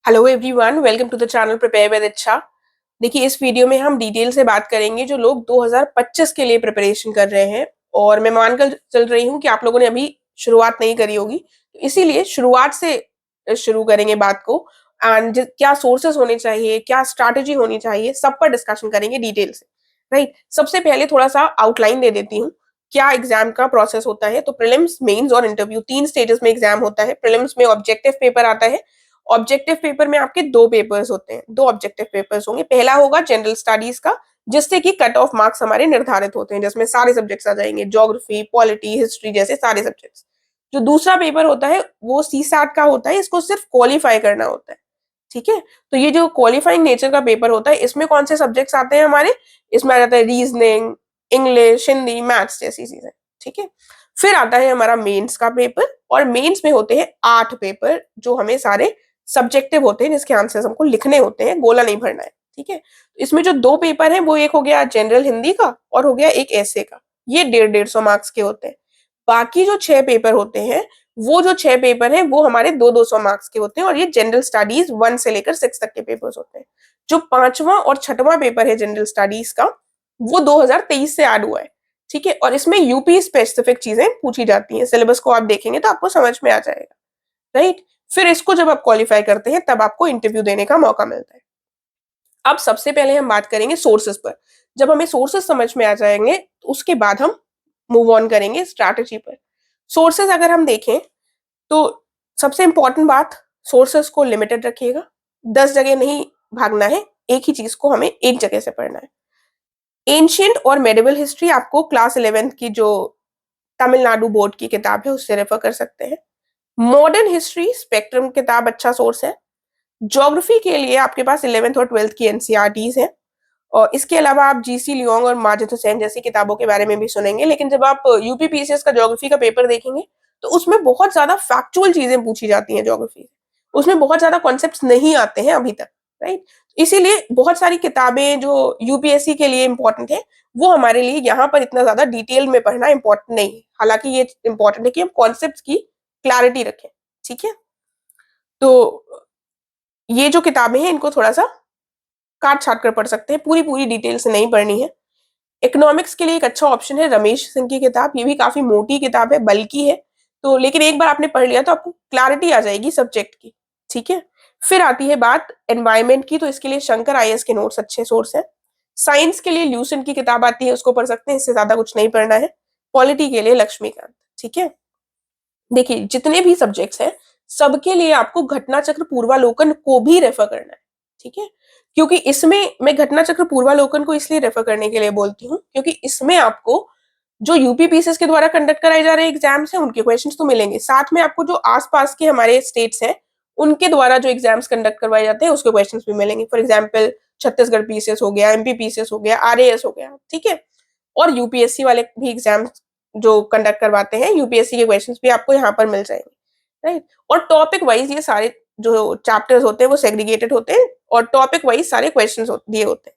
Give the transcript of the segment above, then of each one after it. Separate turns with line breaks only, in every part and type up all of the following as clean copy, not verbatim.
Hello everyone, welcome to the channel prepare with Ichha. देखिए, इस video में हम डिटेल से बात करेंगे जो लोग 2025 के लिए प्रिपरेशन कर रहे हैं। और मैं मानकर चल रही हूँ कि आप लोगों ने अभी शुरुआत नहीं करी होगी, तो इसीलिए शुरुआत से शुरू करेंगे बात को। एंड क्या सोर्सेस होने चाहिए, क्या स्ट्रैटेजी होनी चाहिए, सब पर डिस्कशन करेंगे डिटेल से। राइट, सबसे पहले थोड़ा सा आउटलाइन दे देती हूँ क्या एग्जाम का प्रोसेस होता है। तो प्रीलिम्स, मेंस और इंटरव्यू, 3 स्टेजेस में एग्जाम होता है। प्रीलिम्स में ऑब्जेक्टिव पेपर आता है। ऑब्जेक्टिव पेपर में आपके 2 पेपर्स होते हैं, 2 ऑब्जेक्टिव पेपर्स होंगे। पहला होगा जनरल स्टडीज का, जिससे कि कट ऑफ मार्क्स हमारे निर्धारित होते हैं, जिसमें सारे सब्जेक्ट्स आ जाएंगे, ज्योग्राफी, पॉलिटी, हिस्ट्री जैसे सारे सब्जेक्ट्स। जो दूसरा पेपर होता है वो सी सैट का होता है, इसको सिर्फ क्वालिफाई करना होता है। ठीक है, तो ये जो क्वालिफाइंग नेचर का पेपर होता है, इसमें कौन से सब्जेक्ट्स आते हैं हमारे? इसमें आ जाता है रीजनिंग, इंग्लिश, हिंदी, मैथ्स जैसी चीजें। ठीक है, फिर आता है हमारा मेंस का पेपर, और मेंस में होते हैं 8 पेपर जो हमें सारे सब्जेक्टिव होते हैं, जिसके आंसर्स हमको लिखने होते हैं, गोला नहीं भरना है। ठीक है, तो इसमें जो 2 पेपर हैं वो एक हो गया जनरल हिंदी का और हो गया एक ऐसे का। ये 150-150 मार्क्स के होते हैं। बाकी जो 6 पेपर होते हैं, वो जो 6 पेपर हैं वो हमारे 200-200 मार्क्स के होते हैं, और ये जनरल स्टडीज 1 से लेकर 6 तक के पेपर्स होते हैं। जो 5वां और 6वां पेपर है जनरल स्टडीज का, वो 2023 से ऐड हुआ है। ठीक है, और इसमें यूपी स्पेसिफिक चीजें पूछी जाती हैं। सिलेबस को आप देखेंगे तो आपको समझ में आ जाएगा। राइट, फिर इसको जब आप क्वालिफाई करते हैं तब आपको इंटरव्यू देने का मौका मिलता है। अब सबसे पहले हम बात करेंगे सोर्सेस पर। जब हमें सोर्सेस समझ में आ जाएंगे तो उसके बाद हम मूव ऑन करेंगे स्ट्रैटेजी पर। सोर्सेस अगर हम देखें तो सबसे इंपॉर्टेंट बात, सोर्सेस को लिमिटेड रखिएगा। 10 जगह नहीं भागना है, एक ही चीज को हमें एक जगह से पढ़ना है। एंशियंट और मेडिवल हिस्ट्री आपको क्लास 11th की जो तमिलनाडु बोर्ड की किताब है उससे रेफर कर सकते हैं। मॉडर्न हिस्ट्री स्पेक्ट्रम किताब अच्छा सोर्स है। ज्योग्राफी के लिए आपके पास 11th और 12th की एनसीईआरटीज हैं। और इसके अलावा आप जीसी लियोंग और माजिद हुसैन जैसी किताबों के बारे में भी सुनेंगे। लेकिन जब आप यूपी पीसीएस का ज्योग्राफी का पेपर देखेंगे तो उसमें बहुत ज्यादा फैक्चुअल चीजें पूछी जाती हैं ज्योग्राफी। उसमें बहुत ज्यादा कॉन्सेप्ट्स नहीं आते हैं अभी तक। राइट, इसीलिए बहुत सारी किताबें जो यूपीएससी के लिए इंपॉर्टेंट है, वो हमारे लिए यहाँ पर इतना ज्यादा डिटेल में पढ़ना इंपॉर्टेंट नहीं है। हालांकि ये इंपॉर्टेंट है कि हम कॉन्सेप्ट्स की क्लैरिटी रखें। ठीक है, तो ये जो किताबें हैं इनको थोड़ा सा काट छाट कर पढ़ सकते हैं, पूरी पूरी डिटेल से नहीं पढ़नी है। इकोनॉमिक्स के लिए एक अच्छा ऑप्शन है रमेश सिंह की किताब। ये भी काफी मोटी किताब है, बल्कि है, तो लेकिन एक बार आपने पढ़ लिया तो आपको क्लैरिटी आ जाएगी सब्जेक्ट की। ठीक है, फिर आती है बात एनवायरमेंट की, तो इसके लिए शंकर आईएएस के नोट्स अच्छे सोर्स है। साइंस के लिए ल्यूसेंट की किताब आती है, उसको पढ़ सकते हैं, इससे ज्यादा कुछ नहीं पढ़ना है। पॉलिटी के लिए लक्ष्मीकांत। ठीक है, देखिए जितने भी सब्जेक्ट्स हैं सबके लिए आपको घटना चक्र पूर्वालोकन को भी रेफर करना है। ठीक है, क्योंकि इसमें मैं घटना चक्र पूर्वालोकन को इसलिए रेफर करने के लिए बोलती हूँ क्योंकि इसमें आपको जो यूपी पीसीएस के द्वारा कंडक्ट कराए जा रहे एग्जाम्स हैं उनके क्वेश्चंस तो मिलेंगे, साथ में आपको जो आसपास के हमारे स्टेट्स हैं उनके द्वारा जो एग्जाम्स कंडक्ट करवाए जाते हैं उसके क्वेश्चंस भी मिलेंगे। फॉर एग्जाम्पल छत्तीसगढ़ पीसीएस हो गया, एमपी पीसीएस हो गया, आरएएस हो गया। ठीक है, और यूपीएससी वाले भी एग्जाम जो कंडक्ट करवाते हैं, यूपीएससी के क्वेश्चंस भी आपको यहाँ पर मिल जाएंगे। राइट, और टॉपिक वाइज ये सारे जो चैप्टर्स होते हैं वो सेग्रीगेटेड होते हैं और टॉपिक वाइज सारे क्वेश्चंस दिए होते हैं।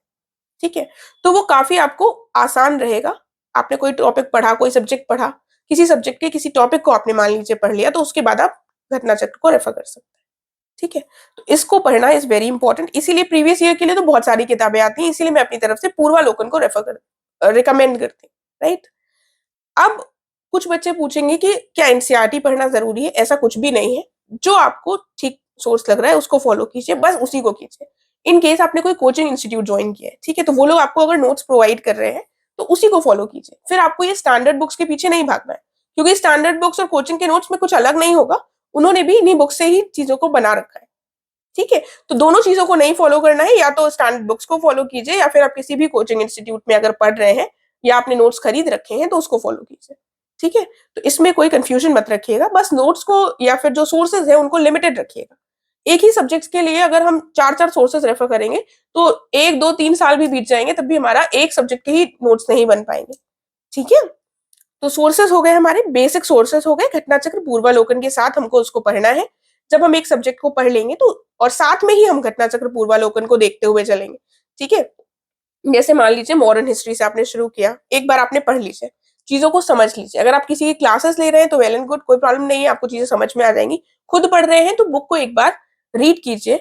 ठीक है, तो वो काफी आपको आसान रहेगा। आपने कोई टॉपिक पढ़ा, कोई सब्जेक्ट पढ़ा, किसी सब्जेक्ट के किसी टॉपिक को आपने मान लीजिए पढ़ लिया, तो उसके बाद आप घटना चक्र को रेफर कर सकते हैं। ठीक है, तो इसको पढ़ना इज वेरी इंपॉर्टेंट। इसीलिए प्रीवियस ईयर के लिए तो बहुत सारी किताबें आती हैं, इसीलिए मैं अपनी तरफ से पूर्वालोकन को रेफर कर रिकमेंड करती हूँ। राइट, अब कुछ बच्चे पूछेंगे कि क्या एनसीईआरटी पढ़ना जरूरी है? ऐसा कुछ भी नहीं है। जो आपको ठीक सोर्स लग रहा है उसको फॉलो कीजिए, बस उसी को कीजिए। इन केस आपने कोई कोचिंग इंस्टीट्यूट ज्वाइन किया है, ठीक है, तो वो लोग आपको अगर नोट्स प्रोवाइड कर रहे हैं तो उसी को फॉलो कीजिए। फिर आपको ये स्टैंडर्ड बुक्स के पीछे नहीं भागना है, क्योंकि स्टैंडर्ड बुक्स और कोचिंग के नोट्स में कुछ अलग नहीं होगा। उन्होंने भी इन्हीं बुक्स से ही चीजों को बना रखा है। ठीक है, तो दोनों चीजों को नहीं फॉलो करना है, या तो स्टैंडर्ड बुक्स को फॉलो कीजिए या फिर आप किसी भी कोचिंग इंस्टीट्यूट में अगर पढ़ रहे हैं या आपने नोट्स खरीद रखे हैं तो उसको फॉलो कीजिए। ठीक है, तो इसमें कोई कंफ्यूजन मत रखिएगा, बस नोट्स को या फिर जो सोर्सेज है उनको लिमिटेड रखिएगा। एक ही सब्जेक्ट्स के लिए अगर हम 4-4 सोर्सेज रेफर करेंगे तो 1, 2, 3 साल भी बीत जाएंगे तब भी हमारा एक सब्जेक्ट के ही नोट्स नहीं बन पाएंगे। ठीक है, तो सोर्सेस हो गए हमारे, बेसिक सोर्सेस हो गए। घटना चक्र पूर्वालोकन के साथ हमको उसको पढ़ना है। जब हम एक सब्जेक्ट को पढ़ लेंगे तो और साथ में ही हम घटना चक्र पूर्वालोकन को देखते हुए चलेंगे। ठीक है, जैसे मान लीजिए मॉडर्न हिस्ट्री से आपने शुरू किया, एक बार आपने पढ़ लीजिए, चीजों को समझ लीजिए। अगर आप किसी की क्लासेस ले रहे हैं तो वेल एंड गुड, कोई प्रॉब्लम नहीं है, आपको चीजें समझ में आ जाएंगी। खुद पढ़ रहे हैं तो बुक को एक बार रीड कीजिए,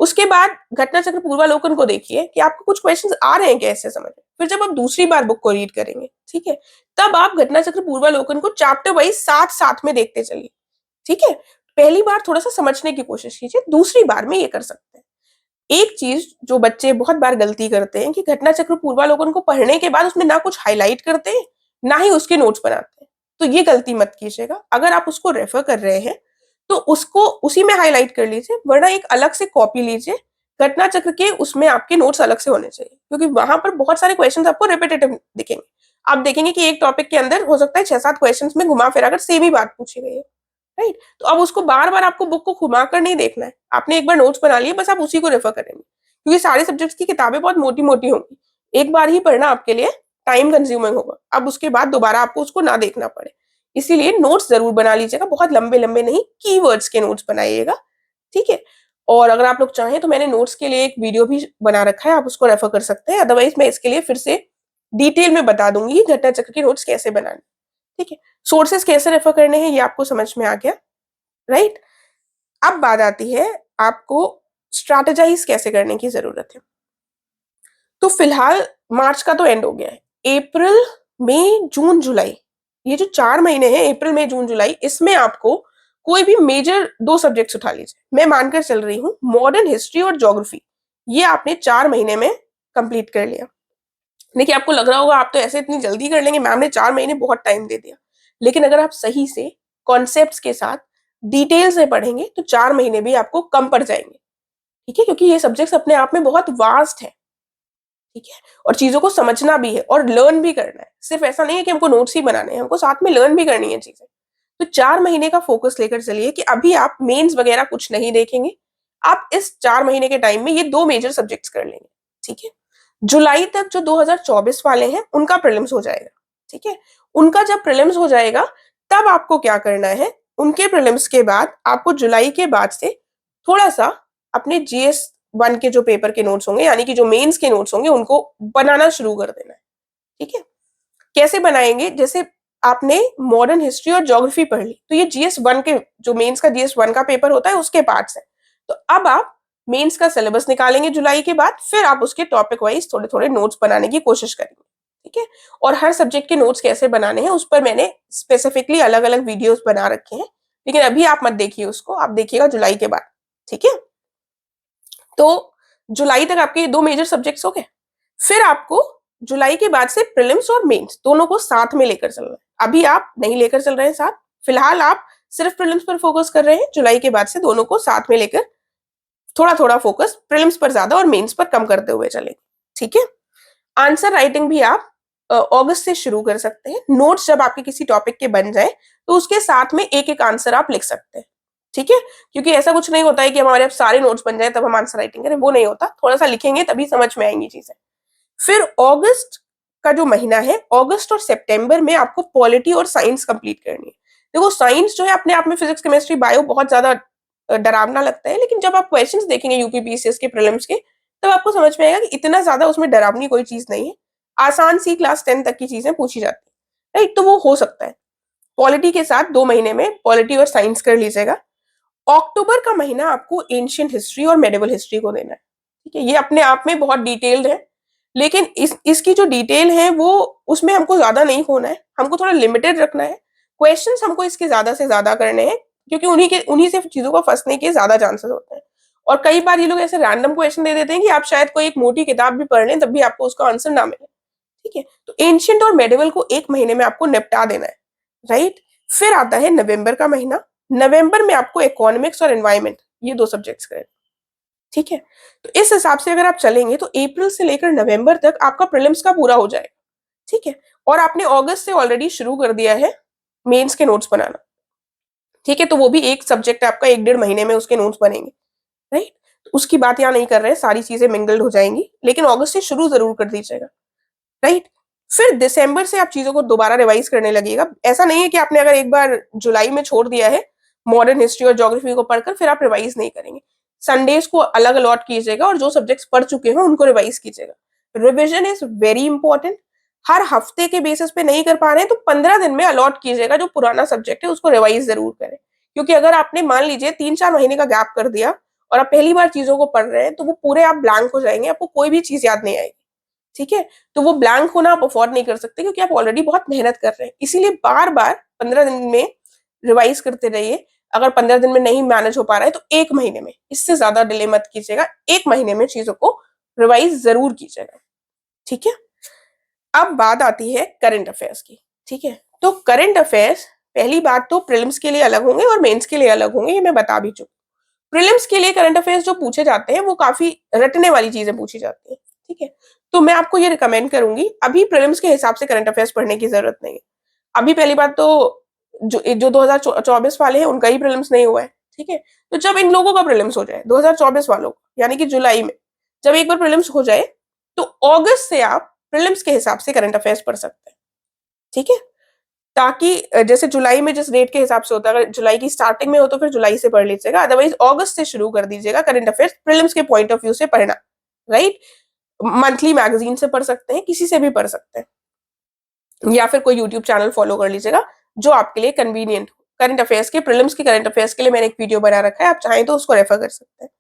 उसके बाद घटना चक्र पूर्वालोकन को देखिए कि आपको कुछ क्वेश्चंस आ रहे हैं कैसे समझ में। फिर जब आप दूसरी बार बुक को रीड करेंगे, ठीक है, तब आप घटना चक्र पूर्वालोकन को चैप्टर वाइज साथ साथ में देखते चलिए, ठीक है। पहली बार थोड़ा सा समझने की कोशिश कीजिए, दूसरी बार में ये कर सकते हैं। एक चीज जो बच्चे बहुत बार गलती करते हैं कि घटना चक्र पूर्वालोकन को पढ़ने के बाद उसमें ना कुछ हाईलाइट करते हैं, ना ही उसके नोट्स बनाते हैं। तो ये गलती मत कीजिएगा। अगर आप उसको रेफर कर रहे हैं तो उसको उसी में हाईलाइट कर लीजिए, वरना एक अलग से कॉपी लीजिए घटना चक्र के, उसमें आपके नोट्स अलग से होने चाहिए, क्योंकि वहां पर बहुत सारे क्वेश्चन आपको रिपीटेटिव दिखेंगे। आप देखेंगे कि एक टॉपिक के अंदर हो सकता है 6-7 क्वेश्चन में घुमा फिरा कर सेम ही बात पूछी गई है, राइट। तो अब उसको बार बार आपको बुक को घुमा कर नहीं देखना है, आपने एक बार नोट्स बना लिए, बस आप उसी को रेफर करेंगे, क्योंकि सारे सब्जेक्ट्स की किताबें बहुत मोटी मोटी होंगी। एक बार ही पढ़ना आपके लिए टाइम कंज्यूमिंग होगा, अब उसके बाद दोबारा आपको उसको ना देखना पड़े। इसीलिए नोट्स जरूर बना लीजिएगा, बहुत लंबे लंबे नहीं, कीवर्ड्स के नोट्स बनाइएगा, ठीक है। और अगर आप लोग चाहें तो मैंने नोट्स के लिए एक वीडियो भी बना रखा है, आप उसको रेफर कर सकते हैं। अदरवाइज मैं इसके लिए फिर से डिटेल में बता दूंगी घटना चक्र के नोट्स कैसे बनाने, ठीक है। सोर्सेस कैसे रेफर करने हैं ये आपको समझ में आ गया, राइट। अब बात आती है आपको स्ट्रैटेजाइज कैसे करने की जरूरत है। तो फिलहाल मार्च का तो एंड हो गया है। अप्रैल मई जून जुलाई, ये जो 4 महीने हैं, अप्रैल मई जून जुलाई, इसमें आपको कोई भी मेजर 2 सब्जेक्ट्स उठा लीजिए। मैं मानकर चल रही हूँ मॉडर्न हिस्ट्री और ज्योग्राफी, ये आपने 4 महीने में कंप्लीट कर लिया। देखिए आपको लग रहा होगा आप तो ऐसे इतनी जल्दी कर लेंगे, मैम ने 4 महीने बहुत टाइम दे दिया। लेकिन अगर आप सही से कॉन्सेप्ट्स के साथ डिटेल से पढ़ेंगे तो 4 महीने भी आपको कम पड़ जाएंगे, ठीक है, क्योंकि ये सब्जेक्ट्स अपने आप में बहुत वास्ट है, ठीक है। और चीजों को समझना भी है और लर्न भी करना है, सिर्फ ऐसा नहीं है कि हमको नोट्स ही बनाने हैं, हमको साथ में लर्न भी करनी है चीजें। तो 4 महीने का फोकस लेकर चलिए कि अभी आप मेंस वगैरह कुछ नहीं देखेंगे, आप इस 4 महीने के टाइम में ये 2 मेजर सब्जेक्ट्स कर लेंगे, ठीक है। जुलाई तक जो 2024 वाले हैं उनका प्रीलिम्स हो जाएगा, ठीक है। उनका जब प्रीलिम्स हो जाएगा तब आपको क्या करना है, उनके प्रीलिम्स के बाद आपको जुलाई के बाद से थोड़ा सा अपने GS1 के जो पेपर के नोट्स होंगे, यानी कि जो मेंस के नोट्स होंगे, उनको बनाना शुरू कर देना है, ठीक है। कैसे बनाएंगे, जैसे आपने मॉडर्न हिस्ट्री और ज्योग्राफी पढ़ ली, तो ये GS1 के जो मेंस का GS1 का पेपर होता है उसके पार्ट्स है। तो अब आप मेंस का सिलेबस निकालेंगे जुलाई के बाद, फिर आप उसके टॉपिक वाइज थोड़े थोड़े नोट्स बनाने की कोशिश करेंगे, ठीक है। और हर सब्जेक्ट के नोट्स कैसे बनाने हैं उस पर मैंने स्पेसिफिकली अलग अलग वीडियोस बना रखे हैं, लेकिन अभी आप मत देखिए उसको, आप देखिएगा जुलाई के बाद, ठीक है। तो जुलाई तक आपके 2 मेजर सब्जेक्ट्स हो गए। फिर आपको जुलाई के बाद से प्रीलिम्स और मेंस दोनों को साथ में लेकर चलना है। अभी आप नहीं लेकर चल रहे हैं साथ, फिलहाल आप सिर्फ प्रीलिम्स पर फोकस कर रहे हैं। जुलाई के बाद से दोनों को साथ में लेकर थोड़ा थोड़ा फोकस प्रीलिम्स पर ज्यादा और मेंस पर कम करते हुए चलेंगे, ठीक है। आंसर राइटिंग भी आप अगस्त से शुरू कर सकते हैं। नोट्स जब आपके किसी टॉपिक के बन जाए तो उसके साथ में एक एक आंसर आप लिख सकते हैं, ठीक है। क्योंकि ऐसा कुछ नहीं होता है कि हमारे अब सारे नोट्स बन जाए तब हम आंसर राइटिंग करें, वो नहीं होता, थोड़ा सा लिखेंगे तभी समझ में आएंगी चीजें। फिर अगस्त का जो महीना है, अगस्त और सितंबर में आपको पॉलिटी और साइंस कंप्लीट करनी है। देखो साइंस जो है अपने आप में फिजिक्स केमिस्ट्री बायो बहुत ज्यादा डरावना लगता है, लेकिन जब आप क्वेश्चंस देखेंगे यूपीपीसीएस के प्रीलिम्स के, तब आपको समझ में आएगा कि इतना ज्यादा उसमें डरावनी कोई चीज नहीं है, आसान सी क्लास 10 तक की चीजें पूछी जाती है, राइट। तो वो हो सकता है। पॉलिटी के साथ 2 महीने में पॉलिटी और साइंस कर लीजिएगा। अक्टूबर का महीना आपको एंशिएंट हिस्ट्री और मेडिवल हिस्ट्री को देना है, ठीक है। ये अपने आप में बहुत डिटेल्ड है, लेकिन इसकी जो डिटेल है वो उसमें हमको ज्यादा नहीं होना है, हमको थोड़ा लिमिटेड रखना है। क्वेश्चंस हमको इसके ज्यादा से ज्यादा करने हैं, क्योंकि उन्हीं से चीजों को फंसने के ज्यादा चांसेस होते हैं। और कई बार ये लोग ऐसे रैंडम क्वेश्चन दे देते हैं कि आप शायद कोई एक मोटी किताब भी पढ़ लें तब भी आपको उसका आंसर ना मिले, ठीक है। तो एंशिएंट और मेडिवल को 1 महीने में आपको निपटा देना है, राइट। फिर आता है नवंबर का महीना। नवंबर में आपको इकोनॉमिक्स और एनवायरमेंट, ये 2 सब्जेक्ट्स करें, ठीक है। तो इस हिसाब से अगर आप चलेंगे तो अप्रैल से लेकर नवंबर तक आपका प्रीलिम्स का पूरा हो जाएगा, ठीक है। और आपने अगस्त से ऑलरेडी शुरू कर दिया है मेंस के नोट्स बनाना, ठीक है। तो वो भी एक सब्जेक्ट आपका 1-1.5 महीने में उसके नोट्स बनेंगे, राइट। तो उसकी बात यहाँ नहीं कर रहे हैं, सारी चीजें मिंगल्ड हो जाएंगी, लेकिन अगस्त से शुरू जरूर कर दीजिएगा, राइट। फिर दिसंबर से आप चीजों को दोबारा रिवाइज करने लगेगा। ऐसा नहीं है कि आपने अगर एक बार जुलाई में छोड़ दिया है मॉडर्न हिस्ट्री और ज्योग्राफी को पढ़कर फिर आप रिवाइज नहीं करेंगे। संडेज को अलग अलॉट कीजिएगा और जो सब्जेक्ट्स पढ़ चुके हैं उनको रिवाइज कीजिएगा। Revision is very important. हर हफ्ते के बेसिस पे नहीं कर पा रहे हैं तो 15 दिन में अलॉट कीजिएगा, जो पुराना सब्जेक्ट है उसको रिवाइज जरूर करें। क्योंकि अगर आपने मान लीजिए 3-4 महीने का गैप कर दिया और आप पहली बार चीजों को पढ़ रहे हैं तो वो पूरे आप ब्लैंक हो जाएंगे, आपको कोई भी चीज याद नहीं आएगी। ठीक है, तो वो ब्लैंक होना आप अफोर्ड नहीं कर सकते क्योंकि आप ऑलरेडी बहुत मेहनत कर रहे हैं। इसीलिए बार बार 15 दिन में रिवाइज करते रहिए। अगर 15 दिन में नहीं मैनेज हो पा रहा है तो 1 महीने में, इससे ज्यादा डिले मत कीजिएगा, 1 महीने में चीजों को रिवाइज जरूर कीजिएगा। ठीक है, अब बात आती है करंट अफेयर्स की। ठीक है, तो करंट अफेयर्स पहली बात तो प्रीलिम्स के लिए अलग होंगे और मेंस के लिए अलग होंगे, ये मैं बता भी चुकी। प्रीलिम्स के लिए करंट अफेयर्स जो पूछे जाते हैं वो काफी रटने वाली चीजें पूछी जाती है। ठीक है, तो मैं आपको ये रिकमेंड करूंगी, अभी प्रीलिम्स के हिसाब से करंट अफेयर्स पढ़ने की जरूरत नहीं है। अभी पहली बात तो जो 2024 वाले हैं उनका ही प्रीलिम्स नहीं हुआ है। ठीक है, तो जब इन लोगों का प्रीलिम्स हो जाए 2024 वालों को, यानी कि जुलाई में जब एक बार प्रीलिम्स हो जाए तो अगस्त से आप प्रीलिम्स के हिसाब से करंट अफेयर्स पढ़ सकते हैं। ठीक है, ताकि जैसे जुलाई में जिस डेट के हिसाब से होता है, अगर जुलाई की स्टार्टिंग में हो तो फिर जुलाई से पढ़ लीजिएगा, अदरवाइज अगस्त से शुरू कर दीजिएगा करंट अफेयर्स प्रीलिम्स के पॉइंट ऑफ व्यू से पढ़ना। राइट, मंथली मैगजीन से पढ़ सकते हैं, किसी से भी पढ़ सकते हैं, या फिर कोई यूट्यूब चैनल फॉलो कर लीजिएगा जो आपके लिए कन्वीनियंट हो। करंट अफेयर्स के प्रीलिम्स के करंट अफेयर्स के लिए मैंने एक वीडियो बना रखा है, आप चाहें तो उसको रेफर कर सकते हैं।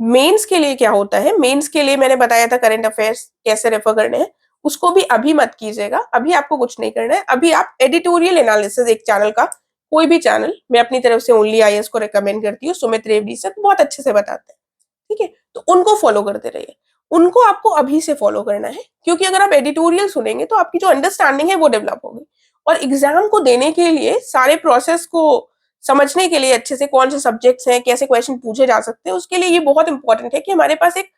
मेंस के लिए क्या होता है, मेंस के लिए मैंने बताया था करंट अफेयर्स कैसे रेफर करने हैं, उसको भी अभी मत कीजिएगा, अभी आपको कुछ नहीं करना है। अभी आप एडिटोरियल एनालिसिस, एक चैनल का, कोई भी चैनल, मैं अपनी तरफ से ओनली आईएएस को रिकमेंड करती हूँ, सुमित रेवड़ी सर बहुत अच्छे से बताते हैं। ठीक है, तो उनको फॉलो करते रहिए, उनको आपको अभी से फॉलो करना है, क्योंकि अगर आप एडिटोरियल सुनेंगे तो आपकी जो अंडरस्टैंडिंग है वो डेवलप होगी, और एग्जाम को देने के लिए सारे प्रोसेस को समझने के लिए अच्छे से कौन से सब्जेक्ट्स हैं, कैसे क्वेश्चन पूछे जा सकते हैं, उसके लिए ये बहुत इंपॉर्टेंट है कि हमारे पास एक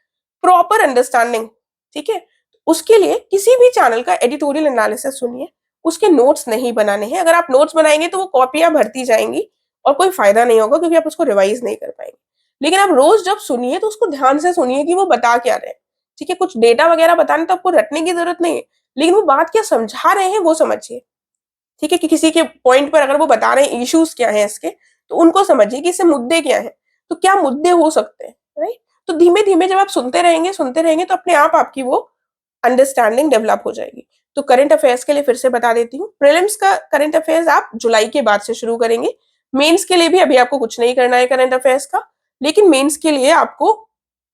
प्रॉपर अंडरस्टैंडिंग। ठीक है, उसके लिए किसी भी चैनल का एडिटोरियल एनालिसिस सुनिए, उसके नोट्स नहीं बनाने हैं। अगर आप नोट्स बनाएंगे तो वो कॉपियां भरती जाएंगी और कोई फायदा नहीं होगा, क्योंकि आप उसको रिवाइज नहीं कर पाएंगे। लेकिन आप रोज जब सुनिए तो उसको ध्यान से सुनिए कि वो बता क्या रहे हैं। ठीक है, कुछ डेटा वगैरह बताने तो आपको रटने की जरूरत नहीं है, लेकिन वो बात क्या समझा रहे हैं वो समझिए। ठीक है, कि किसी के पॉइंट पर अगर वो बता रहे हैं इश्यूज क्या हैं इसके, तो उनको समझिए कि इससे मुद्दे क्या हैं, तो क्या मुद्दे हो सकते हैं। राइट, तो धीमे धीमे जब आप सुनते रहेंगे तो अपने आप आपकी वो अंडरस्टैंडिंग डेवलप हो जाएगी। तो करंट अफेयर्स के लिए फिर से बता देती हूँ, प्रीलिम्स का करंट अफेयर्स आप जुलाई के बाद से शुरू करेंगे। मेंस के लिए भी अभी आपको कुछ नहीं करना है करंट अफेयर्स का, लेकिन मेंस के लिए आपको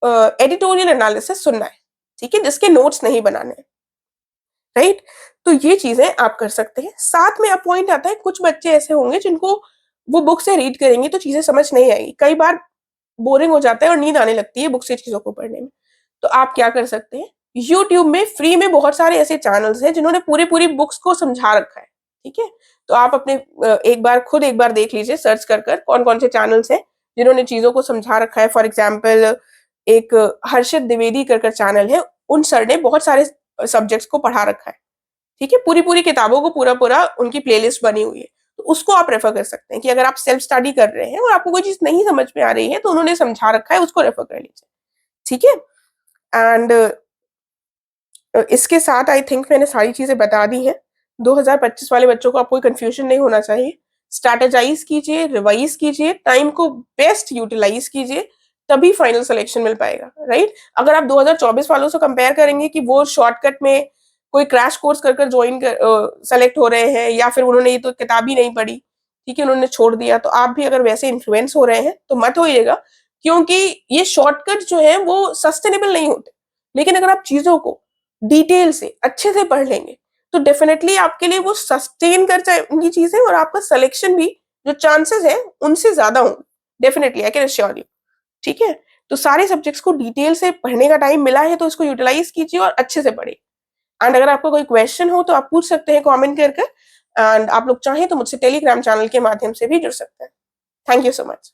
एडिटोरियल एनालिसिस सुनना है। ठीक है, जिसके नोट्स नहीं बनाने हैं। राइट, तो ये चीजें आप कर सकते हैं। साथ में अब पॉइंट आता है, कुछ बच्चे ऐसे होंगे जिनको वो बुक से रीड करेंगे तो चीजें समझ नहीं आएगी, कई बार बोरिंग हो जाता है और नींद आने लगती है बुक से चीजों को पढ़ने में। तो आप क्या कर सकते हैं, यूट्यूब में फ्री में बहुत सारे ऐसे चैनल्स हैं जिन्होंने पूरी पूरी बुक्स को समझा रखा है। ठीक है, तो आप अपने एक बार देख लीजिए, सर्च कर कर कौन कौन से चैनल्स हैं जिन्होंने चीजों को समझा रखा है। फॉर एग्जाम्पल एक हर्षित द्विवेदी कर चैनल है, उन सर ने बहुत सारे सब्जेक्ट्स को पढ़ा रखा है। ठीक है, पूरी पूरी किताबों को पूरा पूरा उनकी प्लेलिस्ट बनी हुई है, तो उसको आप रेफर कर सकते हैं। कि अगर आप सेल्फ स्टडी कर रहे हैं और आपको कोई चीज नहीं समझ में आ रही है तो उन्होंने समझा रखा है, उसको रेफर कर लीजिए। ठीक है, एंड इसके साथ आई थिंक मैंने सारी चीजें बता दी हैं। 2025 वाले बच्चों को आपको कंफ्यूजन नहीं होना चाहिए। स्ट्रैटेजाइज कीजिए, रिवाइज कीजिए, टाइम को बेस्ट यूटिलाइज कीजिए, तभी फाइनल सिलेक्शन मिल पाएगा। राइट, अगर आप 2024 वालों से कंपेयर करेंगे कि वो शॉर्टकट में कोई क्रैश कोर्स कर ज्वाइन कर सेलेक्ट हो रहे हैं, या फिर उन्होंने ये तो किताब ही नहीं पढ़ी, ठीक है, उन्होंने छोड़ दिया, तो आप भी अगर वैसे इन्फ्लुएंस हो रहे हैं तो मत होइएगा, क्योंकि ये शॉर्टकट जो है वो सस्टेनेबल नहीं होते। लेकिन अगर आप चीजों को डिटेल से अच्छे से पढ़ लेंगे तो डेफिनेटली आपके लिए वो सस्टेन कर जाएंगी चीजें, और आपका सिलेक्शन भी जो चांसेस है उनसे ज्यादा होंगे। Definitely I can assure you. ठीक है, तो सारे सब्जेक्ट्स को डिटेल से पढ़ने का टाइम मिला है तो इसको यूटिलाइज कीजिए और अच्छे से पढ़िए। एंड अगर आपको कोई क्वेश्चन हो तो आप पूछ सकते हैं कमेंट करके, एंड आप लोग चाहें तो मुझसे टेलीग्राम चैनल के माध्यम से भी जुड़ सकते हैं। Thank you so much.